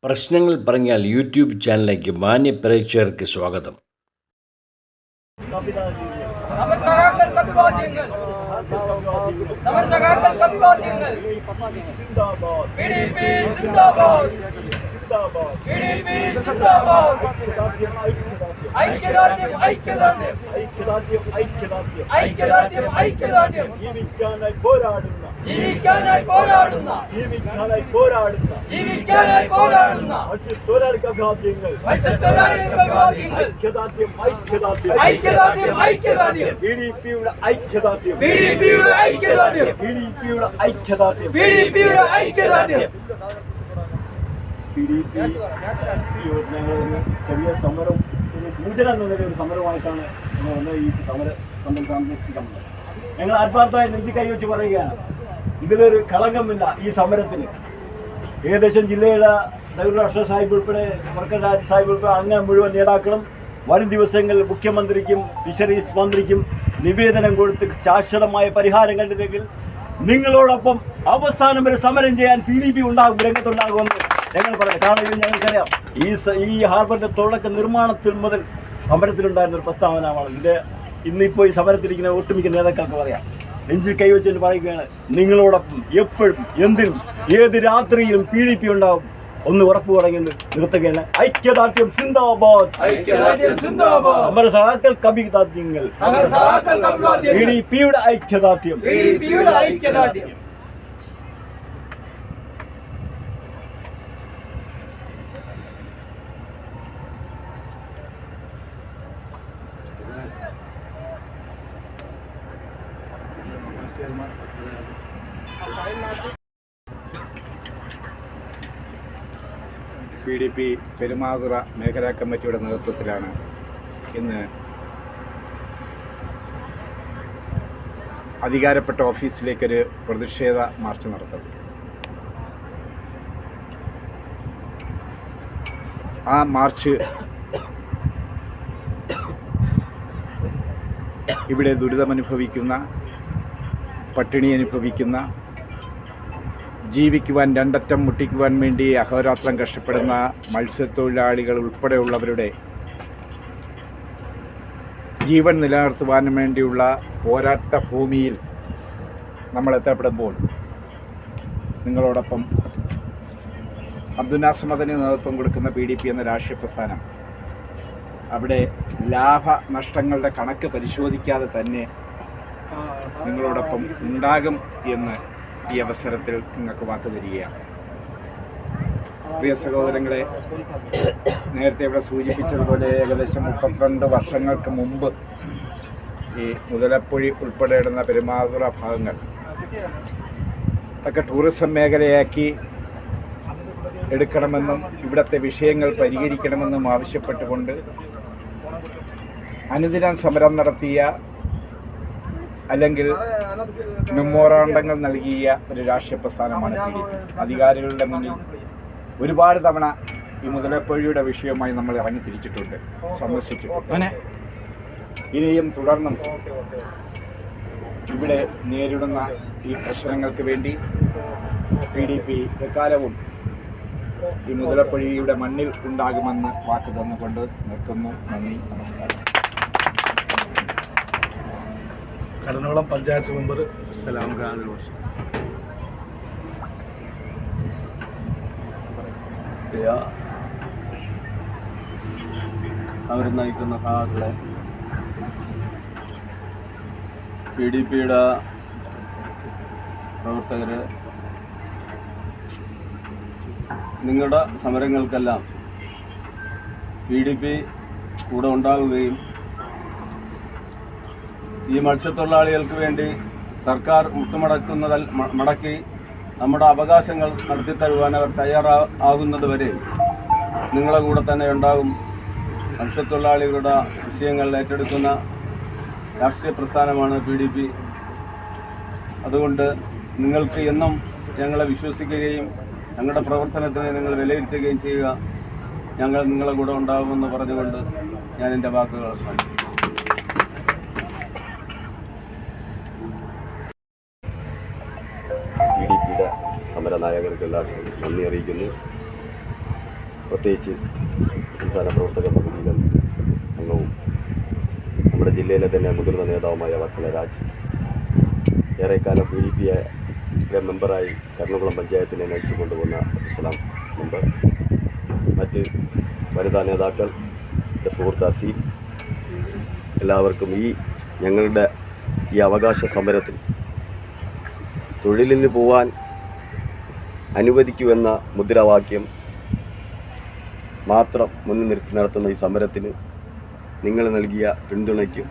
പ്രശ്നങ്ങൾ പറഞ്ഞാൽ യൂട്യൂബ് ചാനലിലേക്ക് മാന്യ പ്രേക്ഷകർക്ക് സ്വാഗതം. ചെറിയ സമരം സൂചന എന്ന ഒരു സമരമായിട്ടാണ് ഈ സമരം സംരക്ഷിക്കുന്നത്. ഞങ്ങൾ ആത്മാർത്ഥമായി നെഞ്ചി കൈവച്ച് പറയുകയാണ്, ഇതിലൊരു കളങ്കമില്ല ഈ സമരത്തിന്. ഏകദേശം ജില്ലയുടെ രാഷ്ട്ര സാഹിബ് ഉൾപ്പെടെ വർക്കരാജ് സാഹിബ് ഉൾപ്പെടെ അങ്ങനെ മുഴുവൻ നേതാക്കളും വരും ദിവസങ്ങളിൽ മുഖ്യമന്ത്രിക്കും ഫിഷറീസ് മന്ത്രിക്കും നിവേദനം കൊടുത്ത് ശാശ്വതമായ പരിഹാരം കണ്ടില്ലെങ്കിൽ നിങ്ങളോടൊപ്പം അവസാനം വരെ സമരം ചെയ്യാൻ PDP ഉണ്ടാകും, രംഗത്തുണ്ടാകുമെന്ന് ഞങ്ങൾ പറയാം. കാരണം ഇത് ഞങ്ങൾക്കറിയാം, ഈ ഹാർബറിന്റെ തുടക്ക നിർമ്മാണത്തിൽ മുതൽ സമരത്തിലുണ്ടായിരുന്ന ഒരു പ്രസ്താവനമാണ് ഇത്. ഇന്നിപ്പോൾ ഈ സമരത്തിലിരിക്കുന്ന ഒട്ടുമിക്ക നേതാക്കൾക്ക് പറയാം, നെഞ്ചിൽ കൈവച്ചിട്ട് പറയുകയാണ്, നിങ്ങളോടൊപ്പം എപ്പോഴും എന്തിനും ഏത് രാത്രിയിലും PDP ഉണ്ടാവും. ഒന്ന് ഉറപ്പ് പറയുന്നത് നിർത്തുകയാണ്. ഐക്യദാർഢ്യം സിന്ദാബാദ്, സമരസഹാക്കൾ കവിതാദ്യങ്ങൾ, PDPയുടെ ഐക്യദാർഢ്യം. PDP പെരുമാതുറ മേഖലാ കമ്മിറ്റിയുടെ നേതൃത്വത്തിലാണ് ഇന്ന് അധികാരപ്പെട്ട ഓഫീസിലേക്കൊരു പ്രതിഷേധ മാർച്ച് നടത്തുന്നത്. ആ മാർച്ച് ഇവിടെ ദുരിതമനുഭവിക്കുന്ന, പട്ടിണി അനുഭവിക്കുന്ന, ജീവിക്കുവാൻ രണ്ടറ്റം മുട്ടിക്കുവാൻ വേണ്ടി അഹോരാത്രം കഷ്ടപ്പെടുന്ന മത്സ്യത്തൊഴിലാളികൾ ഉൾപ്പെടെയുള്ളവരുടെ ജീവൻ നിലനിർത്തുവാനും വേണ്ടിയുള്ള പോരാട്ട ഭൂമിയിൽ നമ്മൾ എത്തപ്പെടുമ്പോൾ നിങ്ങളോടൊപ്പം അബ്ദുൽ മദനി നേതൃത്വം കൊടുക്കുന്ന PDP എന്ന രാഷ്ട്രീയ പ്രസ്ഥാനം അവിടെ ലാഭ നഷ്ടങ്ങളുടെ കണക്ക് പരിശോധിക്കാതെ തന്നെ നിങ്ങളോടൊപ്പം ഉണ്ടാകും എന്ന് ഈ അവസരത്തിൽ നിങ്ങൾക്ക് വാക്ക് തരികയാണ്. പ്രിയ സഹോദരങ്ങളെ, നേരത്തെ ഇവിടെ സൂചിപ്പിച്ചതുപോലെ ഏകദേശം 32 വർഷങ്ങൾക്ക് മുമ്പ് ഈ മുതലപ്പുഴി ഉൾപ്പെടെയുള്ള പെരുമാതുറ ഭാഗങ്ങൾ ഒക്കെ ടൂറിസം മേഖലയാക്കി എടുക്കണമെന്നും ഇവിടുത്തെ വിഷയങ്ങൾ പരിഹരിക്കണമെന്നും ആവശ്യപ്പെട്ടുകൊണ്ട് അനുദിനം സമരം നടത്തിയ അല്ലെങ്കിൽ മെമ്മോറാണ്ടങ്ങൾ നൽകിയ ഒരു രാഷ്ട്രീയ പ്രസ്ഥാനമാണ് PDP. അധികാരികളുടെ മുന്നിൽ ഒരുപാട് തവണ ഈ മുതലപ്പുഴയുടെ വിഷയവുമായി നമ്മൾ ഇറങ്ങി തിരിച്ചിട്ടുണ്ട്, സന്ദർശിച്ചിട്ടുണ്ട്. ഇനിയും തുടർന്നും ഇവിടെ നേരിടുന്ന ഈ പ്രശ്നങ്ങൾക്ക് വേണ്ടി PDP എക്കാലവും ഈ മുതലപ്പുഴയുടെ മണ്ണിൽ ഉണ്ടാകുമെന്ന് വാക്ക് തന്നുകൊണ്ട് നിർത്തുന്നു. നന്ദി, നമസ്കാരം. കടനോളം പഞ്ചായത്ത് മെമ്പർ സലാം ഖാൻ. സമരം നയിക്കുന്ന സഹാക്കളെ, PDPയുടെ പ്രവർത്തകര്, നിങ്ങളുടെ സമരങ്ങൾക്കെല്ലാം PDP കൂടെ ഉണ്ടാവുകയും ഈ മത്സ്യത്തൊഴിലാളികൾക്ക് വേണ്ടി സർക്കാർ മടക്കി നമ്മുടെ അവകാശങ്ങൾ നടത്തിത്തരുവാൻ അവർ തയ്യാറാകുന്നത് വരെ നിങ്ങളെ കൂടെ തന്നെ ഉണ്ടാകും. മത്സ്യത്തൊഴിലാളികളുടെ വിഷയങ്ങൾ ഏറ്റെടുക്കുന്ന രാഷ്ട്രീയ പ്രസ്ഥാനമാണ് PDP. അതുകൊണ്ട് നിങ്ങൾക്ക് എന്നും ഞങ്ങളെ വിശ്വസിക്കുകയും ഞങ്ങളുടെ പ്രവർത്തനത്തിനെ നിങ്ങൾ വിലയിരുത്തുകയും ചെയ്യുക. ഞങ്ങൾ നിങ്ങളെ കൂടെ ഉണ്ടാകുമെന്ന് പറഞ്ഞുകൊണ്ട് ഞാൻ എൻ്റെ വാക്കുകൾ അവസാനിപ്പിക്കും. PDPയുടെ സമരനായകർക്കെല്ലാം നന്ദി അറിയിക്കുന്നു. പ്രത്യേകിച്ച് സംസ്ഥാന പ്രവർത്തക സമിതിയിലും അംഗവും നമ്മുടെ ജില്ലയിലെ തന്നെ മുതിർന്ന നേതാവുമായ വർക്കല രാജ്, ഏറെക്കാലം PDP മെമ്പറായി കർണകുളം പഞ്ചായത്തിനെ നയിച്ചു കൊണ്ടുപോകുന്ന അബ്ദുസലാം മെമ്പർ, മറ്റ് വനിതാ നേതാക്കൾ, എൻ്റെ സുഹൃത്ത് അസീം, എല്ലാവർക്കും ഞങ്ങളുടെ ഈ അവകാശ സമരത്തിൽ തൊഴിലിന് പോവാൻ അനുവദിക്കുമെന്ന മുദ്രാവാക്യം മാത്രം മുന്നിൽ നിർത്തി നടത്തുന്ന ഈ സമരത്തിന് നിങ്ങൾ നൽകിയ പിന്തുണയ്ക്കും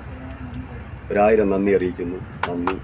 1000 നന്ദി അറിയിക്കുന്നു. നന്ദി.